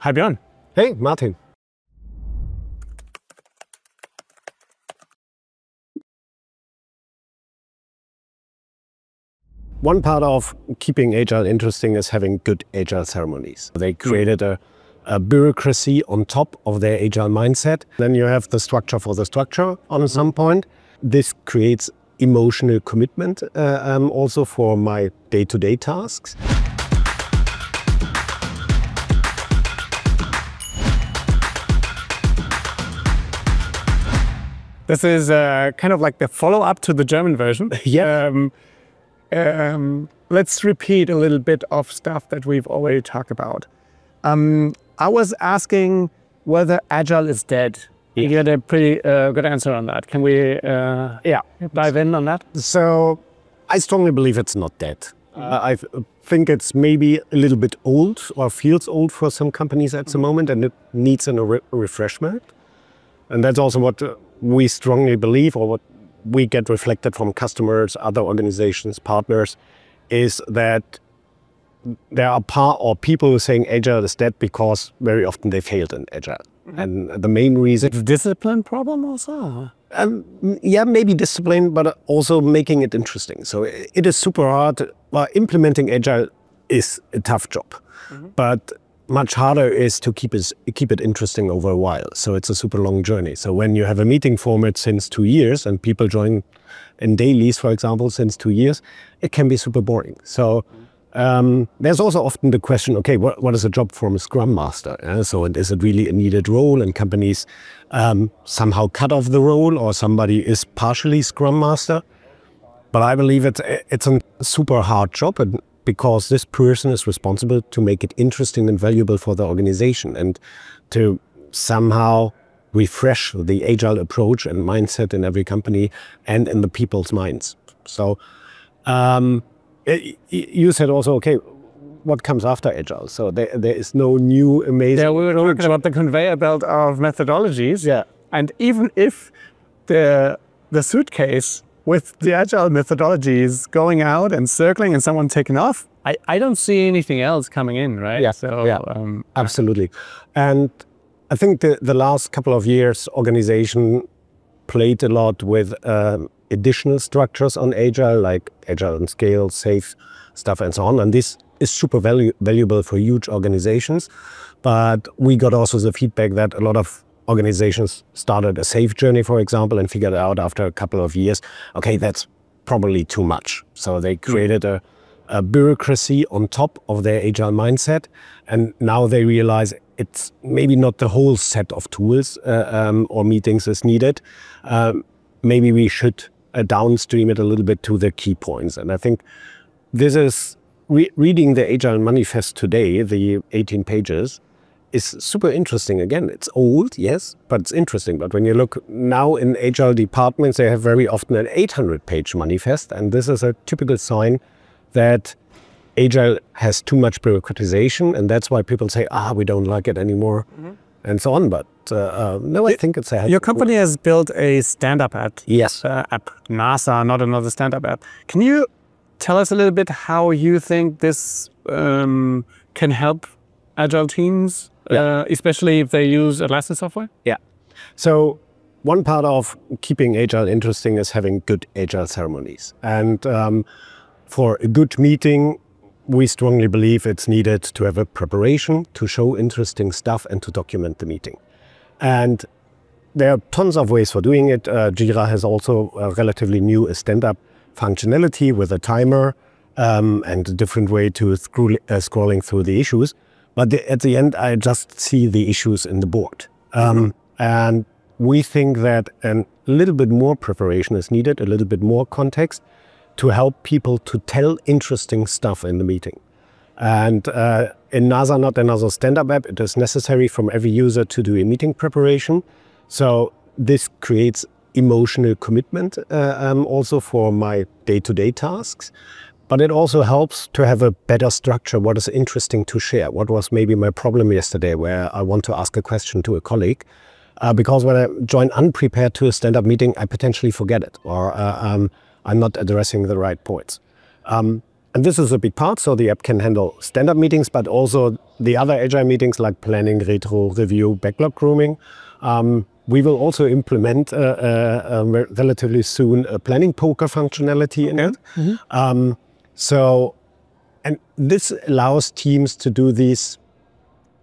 Hi, Björn. Hey, Martin. One part of keeping Agile interesting is having good Agile ceremonies. They created a bureaucracy on top of their Agile mindset. Then you have the structure for the structure on some point. This creates emotional commitment also for my day-to-day tasks. This is kind of like the follow-up to the German version. Yeah. Let's repeat a little bit of stuff that we've already talked about. I was asking whether Agile is dead. You had a pretty good answer on that. Can we dive in on that? So I strongly believe it's not dead. I think it's maybe a little bit old or feels old for some companies at the moment, and it needs a refreshment. And that's also what we strongly believe, or what we get reflected from customers, other organizations, partners, is that there are people who are saying Agile is dead because very often they failed in Agile. And the main reason... It's a discipline problem also? Yeah, maybe discipline, but also making it interesting. So it is super hard. Well, implementing Agile is a tough job, but much harder is to keep it interesting over a while. So it's a super long journey. So when you have a meeting format since 2 years and people join in dailies, for example, since 2 years, it can be super boring. So there's also often the question, okay, what is a job from a Scrum Master? So is it really a needed role, and companies somehow cut off the role, or somebody is partially Scrum Master? But I believe it's a super hard job, and because this person is responsible to make it interesting and valuable for the organization, and to somehow refresh the Agile approach and mindset in every company and in the people's minds. So you said also, okay, what comes after Agile? So there is no new amazing... Yeah, we were talking about the conveyor belt of methodologies. Yeah. And even if the suitcase with the Agile methodologies going out and circling and someone taking off, I don't see anything else coming in, right? Yeah, so, yeah, absolutely. And I think the last couple of years, organization played a lot with additional structures on Agile, like Agile on scale, safe stuff, and so on. And this is super valuable for huge organizations. But we got also the feedback that a lot of organizations started a safe journey, for example, and figured out after a couple of years, okay, that's probably too much. So they created a bureaucracy on top of their Agile mindset. And now they realize it's maybe not the whole set of tools or meetings is needed. Maybe we should downstream it a little bit to the key points. And I think this is, reading the Agile Manifest today, the 18 pages, is super interesting. Again, it's old, yes, but it's interesting. But when you look now in Agile departments, they have very often an 800-page manifest. And this is a typical sign that Agile has too much bureaucratization. And that's why people say, we don't like it anymore, and so on. But no, I think it's a... Your company has built a stand-up app. Yes. App, NASA, not another stand-up app. Can you tell us a little bit how you think this can help Agile teams, especially if they use Atlassian software? Yeah. So one part of keeping Agile interesting is having good Agile ceremonies. And for a good meeting, we strongly believe it's needed to have a preparation, to show interesting stuff, and to document the meeting. And there are tons of ways for doing it. Jira has also a relatively new stand-up functionality with a timer and a different way to scrolling through the issues. But at the end, I just see the issues in the board. And we think that a little bit more preparation is needed, a little bit more context, to help people to tell interesting stuff in the meeting. And in NASA, not another stand-up app, it is necessary from every user to do a meeting preparation. So this creates emotional commitment also for my day-to-day tasks. But it also helps to have a better structure. What is interesting to share? What was maybe my problem yesterday where I want to ask a question to a colleague? Because when I join unprepared to a stand-up meeting, I potentially forget it, or I'm not addressing the right points. And this is a big part. So the app can handle stand-up meetings, but also the other Agile meetings like planning, retro, review, backlog grooming. We will also implement relatively soon a planning poker functionality in it. And this allows teams to do these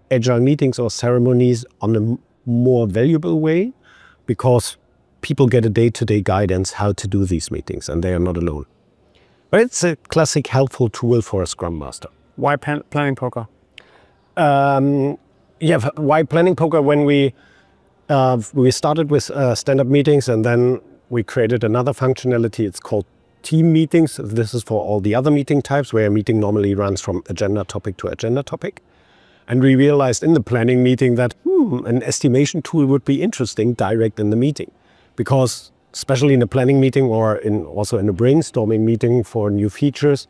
Agile meetings or ceremonies on a more valuable way, because people get a day-to-day guidance how to do these meetings, and they are not alone. But it's a classic helpful tool for a Scrum Master. Why planning poker? Why planning poker? When we started with stand-up meetings, and then we created another functionality. It's called team meetings. This is for all the other meeting types, where a meeting normally runs from agenda topic to agenda topic. And we realized in the planning meeting that an estimation tool would be interesting direct in the meeting, because especially in a planning meeting or also in a brainstorming meeting for new features,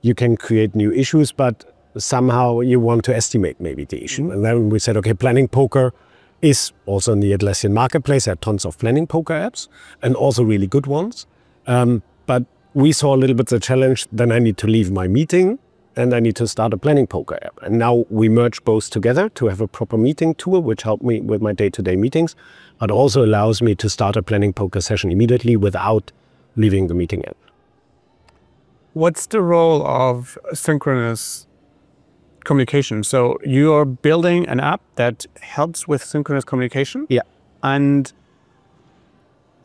you can create new issues, but somehow you want to estimate maybe the issue. And then we said, okay, planning poker is also in the Atlassian marketplace. There are tons of planning poker apps, and also really good ones. But we saw a little bit the challenge, then I need to leave my meeting and I need to start a planning poker app. And now we merge both together to have a proper meeting tool, which helped me with my day-to-day meetings, but also allows me to start a planning poker session immediately without leaving the meeting app. What's the role of synchronous communication? So you're building an app that helps with synchronous communication? Yeah. And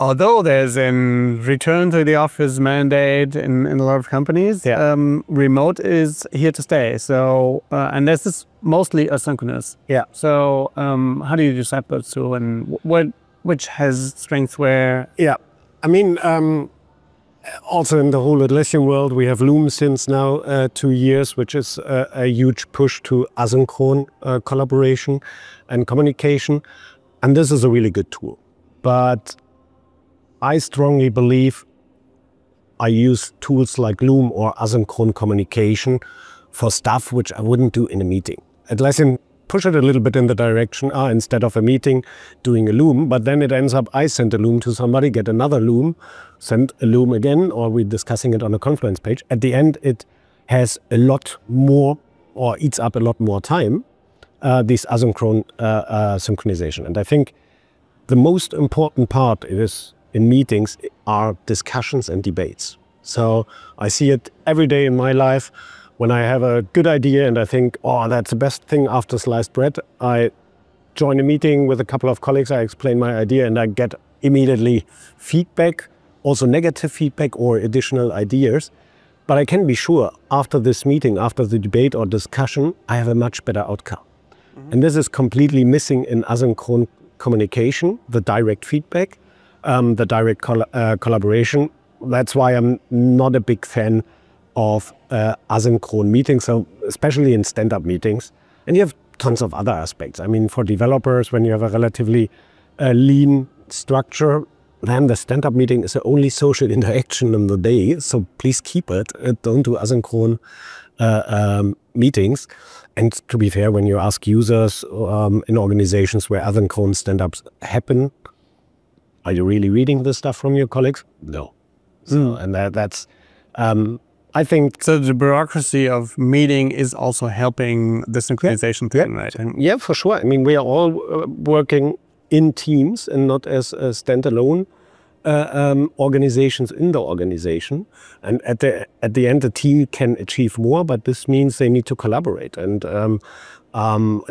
although there's a return to the office mandate in a lot of companies, remote is here to stay. So, and this is mostly asynchronous. Yeah. So how do you decide those two, and which has strengths where? Yeah. I mean, also in the whole Atlassian world, we have Loom since now 2 years, which is a huge push to asynchronous collaboration and communication. And this is a really good tool. But I strongly believe I use tools like Loom or asynchronous communication for stuff which I wouldn't do in a meeting. Atlassian push it a little bit in the direction, instead of a meeting, doing a Loom, but then it ends up I send a Loom to somebody, get another Loom, send a Loom again, or we're discussing it on a Confluence page. At the end, it has a lot more, or eats up a lot more time, this asynchronous synchronization. And I think the most important part is in meetings are discussions and debates. So I see it every day in my life. When I have a good idea and I think, oh, that's the best thing after sliced bread, I join a meeting with a couple of colleagues, I explain my idea, and I get immediately feedback, also negative feedback or additional ideas. But I can be sure after this meeting, after the debate or discussion, I have a much better outcome. And this is completely missing in asynchronous communication, the direct feedback. The direct collaboration. That's why I'm not a big fan of asynchronous meetings, so especially in stand-up meetings. And you have tons of other aspects. I mean, for developers, when you have a relatively lean structure, then the stand-up meeting is the only social interaction in the day. So please keep it. Don't do asynchronous meetings. And to be fair, when you ask users in organizations where asynchronous stand-ups happen, are you really reading this stuff from your colleagues? No. So, and that's, I think... So the bureaucracy of meeting is also helping the synchronization thing, right? Yeah, for sure. I mean, we are all working in teams and not as standalone organizations in the organization. And at the end, the team can achieve more, but this means they need to collaborate. And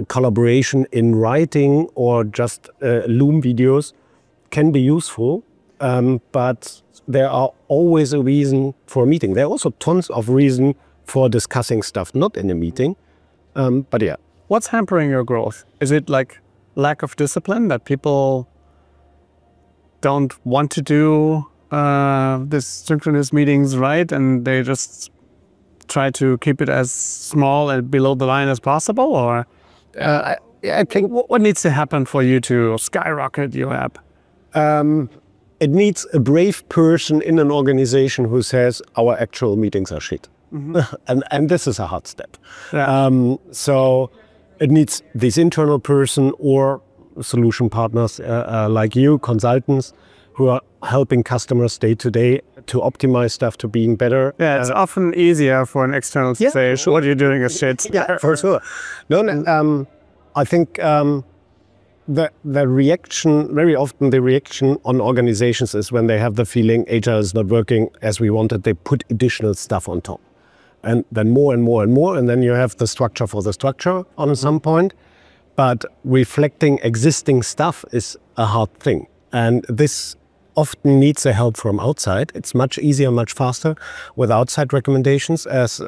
collaboration in writing or just Loom videos can be useful, but there are always a reason for a meeting. There are also tons of reason for discussing stuff not in a meeting, but yeah. What's hampering your growth? Is it like lack of discipline, that people don't want to do this synchronous meetings right, and they just try to keep it as small and below the line as possible? Or I think what needs to happen for you to skyrocket your app? It needs a brave person in an organization who says our actual meetings are shit. And this is a hard step. Yeah. So it needs this internal person or solution partners like you, consultants, who are helping customers day to day to optimize stuff to being better. Yeah, it's often easier for an external to say, what you're doing is shit. Yeah, for sure. No, I think the reaction, very often the reaction on organizations is when they have the feeling Agile is not working as we wanted, they put additional stuff on top. And then more and more and more, and then you have the structure for the structure on some point. But reflecting existing stuff is a hard thing. And this often needs a help from outside. It's much easier, much faster with outside recommendations as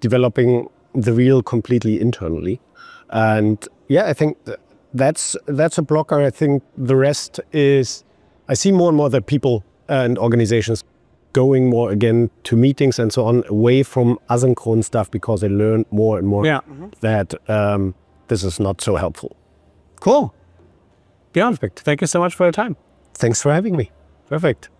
developing the real completely internally. And yeah, I think that's a blocker. I think the rest is, I see more and more that people and organizations going more again to meetings and so on, away from asynchronous stuff because they learn more and more that this is not so helpful. Cool. Björn, thank you so much for your time. Thanks for having me. Perfect.